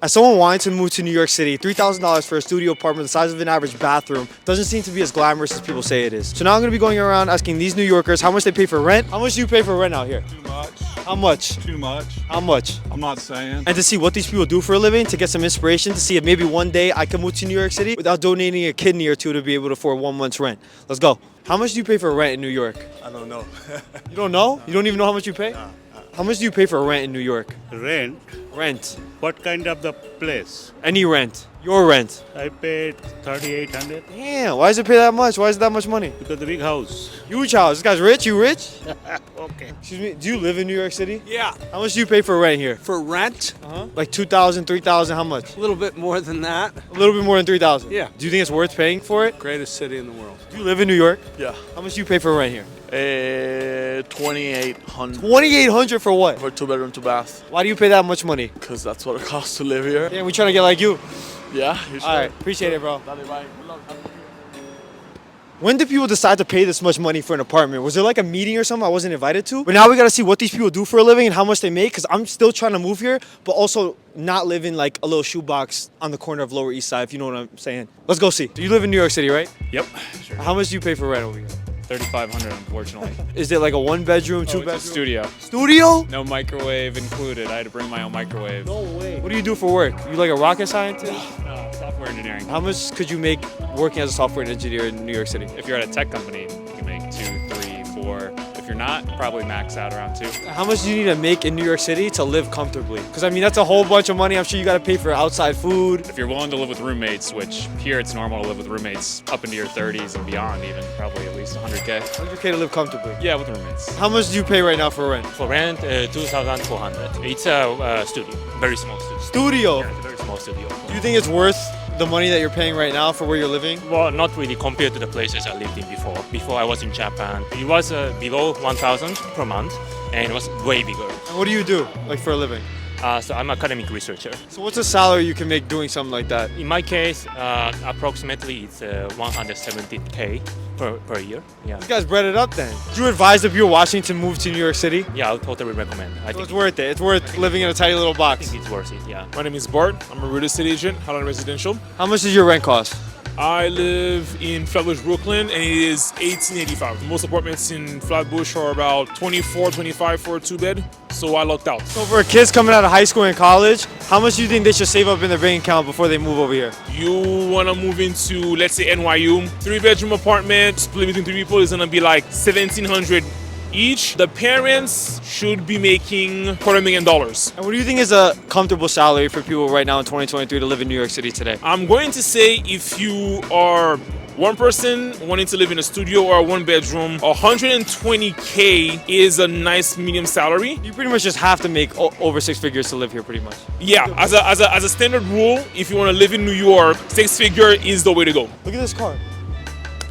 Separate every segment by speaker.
Speaker 1: As someone wanting to move to New York City, $3,000 for a studio apartment the size of an average bathroom doesn't seem to be as glamorous as people say it is. So now I'm going to be going around asking these New Yorkers how much they pay for rent. How much do you pay for rent out here?
Speaker 2: Too much.
Speaker 1: How much?
Speaker 2: Too much.
Speaker 1: How much?
Speaker 2: I'm not saying.
Speaker 1: And to see what these people do for a living, to get some inspiration, to see if maybe one day I can move to New York City without donating a kidney or two to be able to afford 1 month's rent. Let's go. How much do you pay for rent in New York?
Speaker 3: I don't know.
Speaker 1: You don't know? You don't even know how much you pay? How much do you pay for rent in New York?
Speaker 3: Rent?
Speaker 1: Rent.
Speaker 3: What kind of the place?
Speaker 1: Any rent. Your rent.
Speaker 3: I paid 3,800
Speaker 1: Damn, why does it pay that much? Why is it that much money?
Speaker 3: because the big house.
Speaker 1: Huge house. This guy's rich? You rich?
Speaker 3: Okay.
Speaker 1: Excuse me, do you live in New York City?
Speaker 4: Yeah,
Speaker 1: How much do you pay for rent here?
Speaker 4: for rent,
Speaker 1: Like 2,000, 3,000, how much?
Speaker 4: a little bit more than that.
Speaker 1: A little bit more than 3,000.
Speaker 4: Yeah.
Speaker 1: Do you think it's worth paying for it?
Speaker 4: Greatest city in the world.
Speaker 1: Do you live in New York?
Speaker 5: Yeah.
Speaker 1: How much do you pay for rent here?
Speaker 5: 2,800
Speaker 1: 2,800 for what?
Speaker 5: for 2 bedroom, 2 bath.
Speaker 1: Why do you pay that much money?
Speaker 5: Because that's what it costs to live here.
Speaker 1: Yeah, we trying to get like you.
Speaker 5: Yeah, you should.
Speaker 1: All right, appreciate it, bro.
Speaker 5: Dale, bye. Good luck.
Speaker 1: When did people decide to pay this much money for an apartment? Was there like a meeting or something I wasn't invited to? But now we gotta see what these people do for a living and how much they make, because I'm still trying to move here, but also not live in like a little shoebox on the corner of Lower East Side, if you know what I'm saying. Let's go see. Do you live in New York City, right?
Speaker 6: Yep, sure.
Speaker 1: How much do you pay for rent over here?
Speaker 6: 3,500, unfortunately.
Speaker 1: Is it like a 1 bedroom, 2
Speaker 6: Oh,
Speaker 1: bedroom?
Speaker 6: it's a studio.
Speaker 1: Studio?
Speaker 6: No microwave included. I had to bring my own microwave.
Speaker 1: No way. What do you do for work? You like a rocket scientist?
Speaker 6: Software engineering.
Speaker 1: How much could you make working as a software engineer in New York City?
Speaker 6: If you're at a tech company, you can make 2, 3, 4. If you're not, probably max out around 2.
Speaker 1: How much do you need to make in New York City to live comfortably? Because I mean, that's a whole bunch of money. I'm sure you gotta pay for outside food.
Speaker 6: If you're willing to live with roommates, which here it's normal to live with roommates up into your 30s and beyond, even probably at least 100K.
Speaker 1: 100K to live comfortably.
Speaker 6: Yeah, with roommates.
Speaker 1: How much do you pay right now for rent?
Speaker 7: For rent, 2,400. It's a studio, very small studio.
Speaker 1: Studio.
Speaker 7: Yeah, it's a very small studio.
Speaker 1: Do you think it's worth the money that you're paying right now for where you're living?
Speaker 7: Well, not really compared to the places I lived in before. Before I was in Japan, it was below 1,000 per month, and it was way bigger.
Speaker 1: And what do you do, like for a living?
Speaker 7: So I'm an academic researcher.
Speaker 1: So what's a salary you can make doing something like that?
Speaker 7: In my case, approximately it's 170K per year. Yeah,
Speaker 1: You guys bred it up then. Do you advise the people watching to move to New York City?
Speaker 7: yeah, I would totally recommend. I
Speaker 1: So
Speaker 7: think
Speaker 1: it's worth it. It's worth living in a tiny little
Speaker 7: I
Speaker 1: box.
Speaker 7: think it's worth it. Yeah.
Speaker 8: My name is Bart. I'm a real estate agent, Highland Residential.
Speaker 1: How much does your rent cost?
Speaker 8: I live in Flatbush, Brooklyn, and it is $1,885. Most apartments in Flatbush are about 24, 25 for a 2-bed, so I lucked out.
Speaker 1: So for kids coming out of high school and college, how much do you think they should save up in their bank account before they move over here?
Speaker 8: You want to move into, let's say, NYU, 3-bedroom apartment, split between 3 people is going to be like $1,700 each. The parents should be making $250,000.
Speaker 1: And what do you think is a comfortable salary for people right now in 2023 to live in New York City today?
Speaker 8: I'm going to say if you are one person wanting to live in a studio or a 1-bedroom, 120K is a nice medium salary.
Speaker 1: You pretty much just have to make over 6 figures to live here pretty much.
Speaker 8: Yeah, as a standard rule, if you want to live in New York, 6-figure is the way to go.
Speaker 1: Look at this car.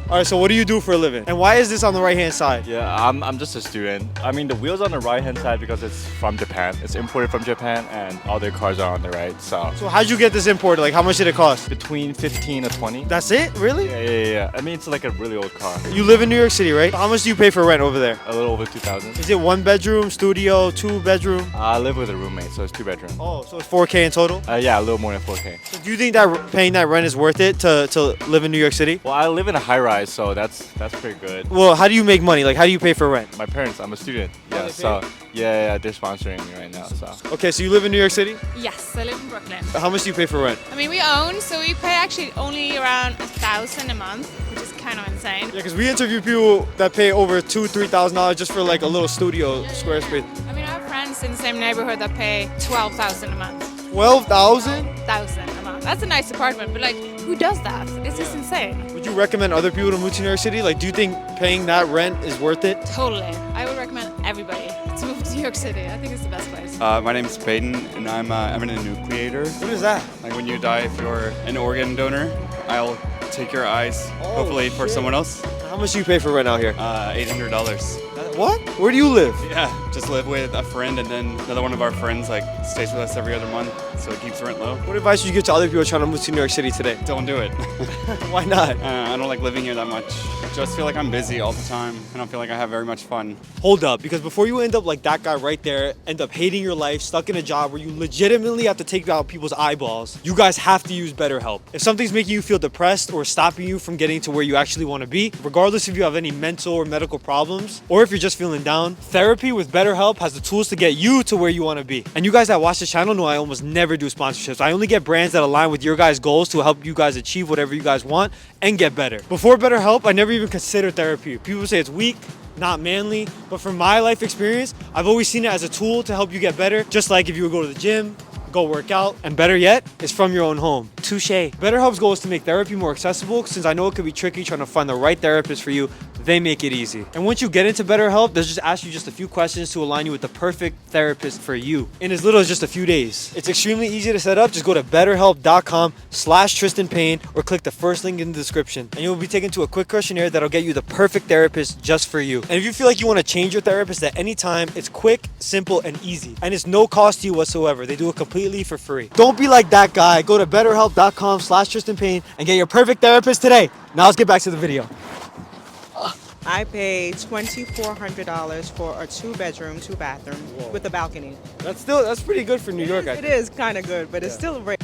Speaker 1: All right, so what do you do for a living? And why is this on the right-hand side?
Speaker 9: Yeah, I'm just a student. I mean, the wheel's on the right-hand side because it's from Japan. It's imported from Japan, and all their cars are on the right. So
Speaker 1: So how'd you get this imported? Like, how much did it cost?
Speaker 9: between 15 to 20.
Speaker 1: That's it? Really?
Speaker 9: Yeah. I mean, it's like a really old car.
Speaker 1: You live in New York City, right? How much do you pay for rent over there?
Speaker 9: A little over 2,000.
Speaker 1: Is it 1 bedroom, studio, 2 bedroom?
Speaker 9: I live with a roommate, so it's 2 bedroom.
Speaker 1: Oh, so it's 4K in total?
Speaker 9: Yeah, a little more than 4K.
Speaker 1: So do you think that paying that rent is worth it to live in New York City?
Speaker 9: Well, I live in a high-rise, so that's pretty good.
Speaker 1: Well, how do you make money? Like, how do you pay for rent?
Speaker 9: My parents, I'm a student. Yeah,
Speaker 1: they
Speaker 9: so yeah, they're sponsoring me right now. So
Speaker 1: Okay, so you live in New York City?
Speaker 10: Yes, I live in Brooklyn.
Speaker 1: How much do you pay for rent?
Speaker 10: I mean, we own, so we pay actually only around 1,000 a month, which is kind of insane.
Speaker 1: Yeah, because we interview people that pay over $2,000-$3,000 just for like a little studio square space.
Speaker 10: I mean, I have friends in the same neighborhood that pay 12,000 a month.
Speaker 1: 12,000?
Speaker 10: 1,000 a month. That's a nice apartment, but like, who does that? It's just insane.
Speaker 1: Would you recommend other people to move to New York City? Like, do you think paying that rent is worth it?
Speaker 10: Totally. I would recommend everybody to move to New York City. I think it's the best place.
Speaker 11: My name is Peyton, and I'm an enucleator.
Speaker 1: What is that?
Speaker 11: Like when you die, if you're an organ donor, I'll take your eyes, hopefully for
Speaker 1: shit.
Speaker 11: someone else.
Speaker 1: How much do you pay for rent out here?
Speaker 11: $800.
Speaker 1: What? Where do you live?
Speaker 11: Yeah. just live with a friend, and then another one of our friends like stays with us every other month, so it keeps rent low.
Speaker 1: What advice would you give to other people trying to move to New York City today?
Speaker 11: Don't do it.
Speaker 1: Why not?
Speaker 11: I don't like living here that much. Just feel like I'm busy all the time. I don't feel like I have very much fun.
Speaker 1: Hold up, because before you end up like that guy right there, end up hating your life, stuck in a job where you legitimately have to take out people's eyeballs, you guys have to use BetterHelp. If something's making you feel depressed or stopping you from getting to where you actually want to be, regardless if you have any mental or medical problems, or if you're just feeling down, therapy with BetterHelp has the tools to get you to where you want to be. And you guys that watch this channel know I almost never do sponsorships. I only get brands that align with your guys' goals to help you guys achieve whatever you guys want and get better. Before BetterHelp, I never even considered therapy. People say it's weak, not manly, but from my life experience, I've always seen it as a tool to help you get better. Just like if you would go to the gym, go work out, and better yet, it's from your own home. Touche. BetterHelp's goal is to make therapy more accessible. Since I know it can be tricky trying to find the right therapist for you, they make it easy. And once you get into BetterHelp, they'll just ask you just a few questions to align you with the perfect therapist for you in as little as just a few days. It's extremely easy to set up. Just go to betterhelp.com/Tristan Payne or click the first link in the description, and you'll be taken to a quick questionnaire that'll get you the perfect therapist just for you. And if you feel like you want to change your therapist at any time, it's quick, simple, and easy. And it's no cost to you whatsoever. They do it completely for free. Don't be like that guy. Go to betterhelp.com/Tristan Payne and get your perfect therapist today. Now let's get back to the video.
Speaker 2: I paid $2,400 for a 2-bedroom, 2-bathroom with a balcony.
Speaker 1: That's pretty good for New York, I
Speaker 2: It
Speaker 1: think.
Speaker 2: is kind of good, but it's still rare.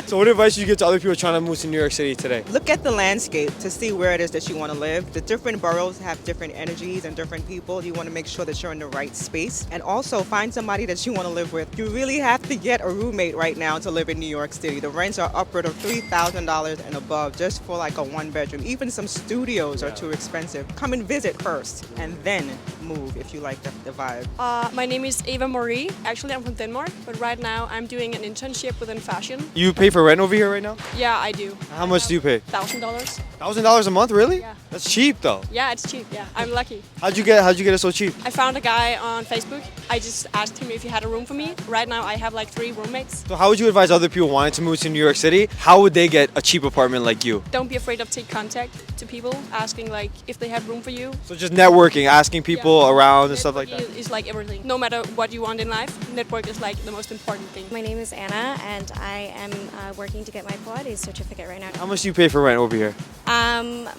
Speaker 1: So what advice do you give to other people trying to move to New York City today?
Speaker 2: Look at the landscape to see where it is that you want to live. The different boroughs have different energies and different people. You want to make sure that you're in the right space. And also find somebody that you want to live with. You really have to get a roommate right now to live in New York City. The rents are upward of $3,000 and above just for like a 1-bedroom. Even some studios are too expensive. Come and visit first and then move if you like the vibe.
Speaker 12: My name is Eva Marie. Actually, I'm from Denmark, but right now I'm doing an internship within fashion.
Speaker 1: You pay for rent over here right now?
Speaker 12: Yeah, I do.
Speaker 1: How much do you pay?
Speaker 12: $1,000.
Speaker 1: $1,000 a month, really?
Speaker 12: Yeah.
Speaker 1: That's cheap though.
Speaker 12: Yeah, it's cheap. Yeah, I'm lucky.
Speaker 1: How'd you get it so cheap?
Speaker 12: I found a guy on Facebook. I just asked him if he had a room for me. Right now, I have like 3 roommates.
Speaker 1: So how would you advise other people wanting to move to New York City? How would they get a cheap apartment like you?
Speaker 12: Don't be afraid of take contact to people, asking like if they have room for you.
Speaker 1: So just networking, asking people around and stuff like that.
Speaker 12: Is like everything. No matter what you want in life, network is like the most important thing.
Speaker 13: My name is Anna, and I am working to get my Pilates certificate right now.
Speaker 1: How much do you pay for rent over here?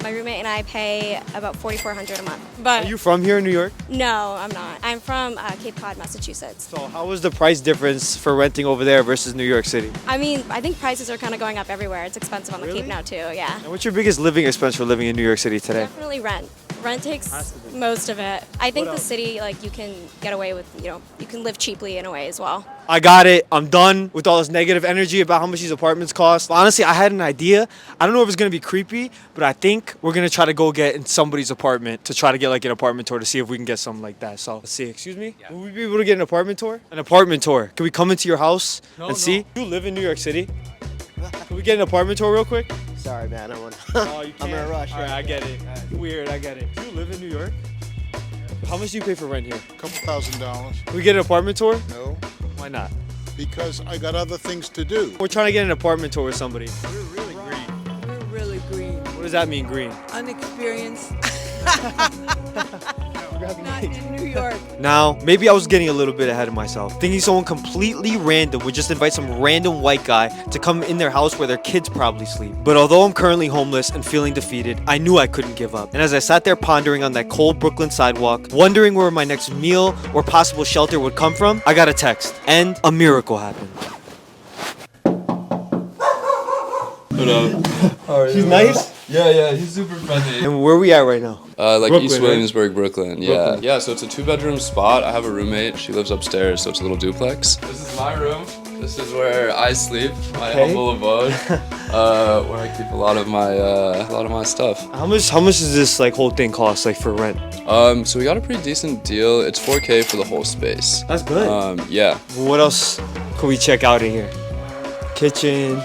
Speaker 13: My roommate and I pay about $4,400 a month.
Speaker 12: But
Speaker 1: Are you from here in New York?
Speaker 13: No, I'm not. I'm from Cape Cod, Massachusetts.
Speaker 1: So how was the price difference for renting over there versus New York City?
Speaker 13: I mean, I think prices are kind of going up everywhere. It's expensive on the Cape now too, yeah.
Speaker 1: And what's your biggest living expense for living in New York City today?
Speaker 13: Definitely rent. Rent takes most of it. I think the city, like, you can get away with, you can live cheaply in a way as well.
Speaker 1: I got it. I'm done with all this negative energy about how much these apartments cost. Honestly, I had an idea. I don't know if it's going to be creepy, but I think we're going to try to go get in somebody's apartment to try to get like an apartment tour to see if we can get something like that. So let's see. Excuse me? Yeah. Will we be able to get an apartment tour? An apartment tour. Can we come into your house and see? You live in New York City? Can we get an apartment tour real quick?
Speaker 14: Sorry, man. I'm
Speaker 1: I'm
Speaker 14: in a rush.
Speaker 1: All right, I get it. Weird, I get it. Do you live in New York? How much do you pay for rent here?
Speaker 15: $2,000.
Speaker 1: Can we get an apartment tour?
Speaker 15: No,
Speaker 1: Why not?
Speaker 15: because I got other things to do.
Speaker 1: We're trying to get an apartment tour with somebody.
Speaker 14: We're really green.
Speaker 1: What does that mean, green?
Speaker 14: Unexperienced. Not in New York.
Speaker 1: Now, maybe I was getting a little bit ahead of myself. Thinking someone completely random would just invite some random white guy to come in their house where their kids probably sleep. But although I'm currently homeless and feeling defeated, I knew I couldn't give up. And as I sat there pondering on that cold Brooklyn sidewalk, wondering where my next meal or possible shelter would come from, I got a text. And a miracle happened.
Speaker 5: What up?
Speaker 1: He's nice?
Speaker 5: Yeah, he's super friendly.
Speaker 1: And where we at right now?
Speaker 5: Like
Speaker 1: Brooklyn,
Speaker 5: East
Speaker 1: right?
Speaker 5: Williamsburg, Brooklyn. Yeah.
Speaker 1: Brooklyn.
Speaker 5: Yeah, so it's a 2-bedroom spot. I have a roommate. She lives upstairs, so it's a little duplex. This is my room. This is where I sleep, my humble abode, where I keep a lot of my stuff.
Speaker 1: How much does this like whole thing cost like for rent?
Speaker 5: So we got a pretty decent deal. It's $4K for the whole space.
Speaker 1: That's good.
Speaker 5: Yeah.
Speaker 1: What else could we check out in here? Kitchen.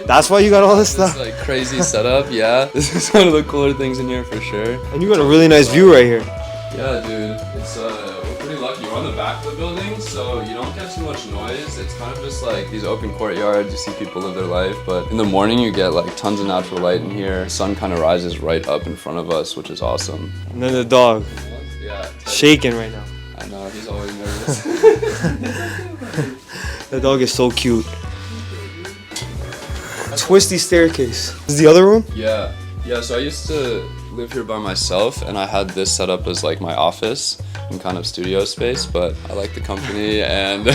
Speaker 1: That's why you got all this stuff?
Speaker 5: Like crazy setup, yeah. This is one of the cooler things in here for sure.
Speaker 1: And you got a really nice view right here.
Speaker 5: Yeah, dude. It's we're pretty lucky. We're We're on the back of the building, so you don't get too much noise. It's kind of just like these open courtyards. You see people live their life, but in the morning you get like tons of natural light in here. The sun kind of rises right up in front of us, which is awesome.
Speaker 1: And then the dog,
Speaker 5: Yeah,
Speaker 1: shaking right now.
Speaker 5: I know, he's always nervous.
Speaker 1: The dog is so cute. Twisty staircase. This is the other room?
Speaker 5: Yeah, so I used to live here by myself, and I had this set up as like my office and kind of studio space, but I like the company and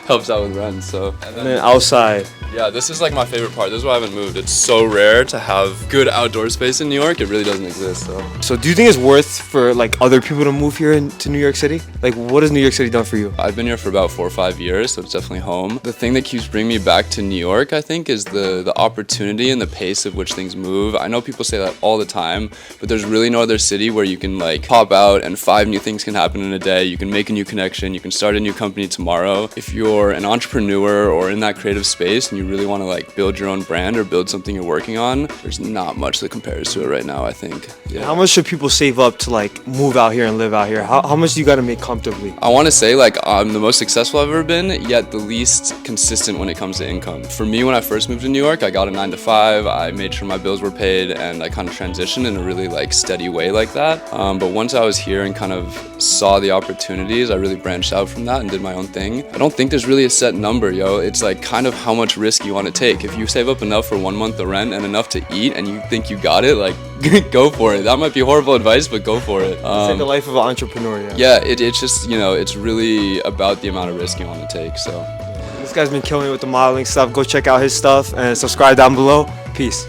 Speaker 5: helps out with rent, so.
Speaker 1: And then outside.
Speaker 5: Yeah, this is like my favorite part. This is why I haven't moved. It's so rare to have good outdoor space in New York. It really doesn't exist, so.
Speaker 1: So do you think it's worth for like other people to move here to New York City? Like what has New York City done for you?
Speaker 5: I've been here for about 4 or 5 years, so it's definitely home. The thing that keeps bringing me back to New York, I think, is the opportunity and the pace of which things move. I know people say that all the time, but there's really no other city where you can like pop out and 5 new things can happen in a day. You can make a new connection. You can start a new company tomorrow. If you're an entrepreneur or in that creative space and you really want to like build your own brand or build something you're working on, there's not much that compares to it right now, I think. Yeah.
Speaker 1: How much should people save up to like move out here and live out here? How much do you got to make comfortably?
Speaker 5: I want to say like I'm the most successful I've ever been, yet the least consistent when it comes to income. For me, when I first moved to New York, I got a 9 to 5. I made sure my bills were paid, and I kind of transitioned in a really like steady way like that. But once I was here and kind of saw the opportunities, I really branched out from that and did my own thing. I don't think there's really a set number, yo. It's like kind of how much risk you want to take. If you save up enough for 1 month of rent and enough to eat and you think you got it, like go for it. That might be horrible advice, but go for it.
Speaker 1: It's like the life of an entrepreneur, yeah.
Speaker 5: Yeah, it's just, you know, it's really about the amount of risk you want to take, so.
Speaker 1: This guy's been killing it with the modeling stuff. Go check out his stuff and subscribe down below. Peace.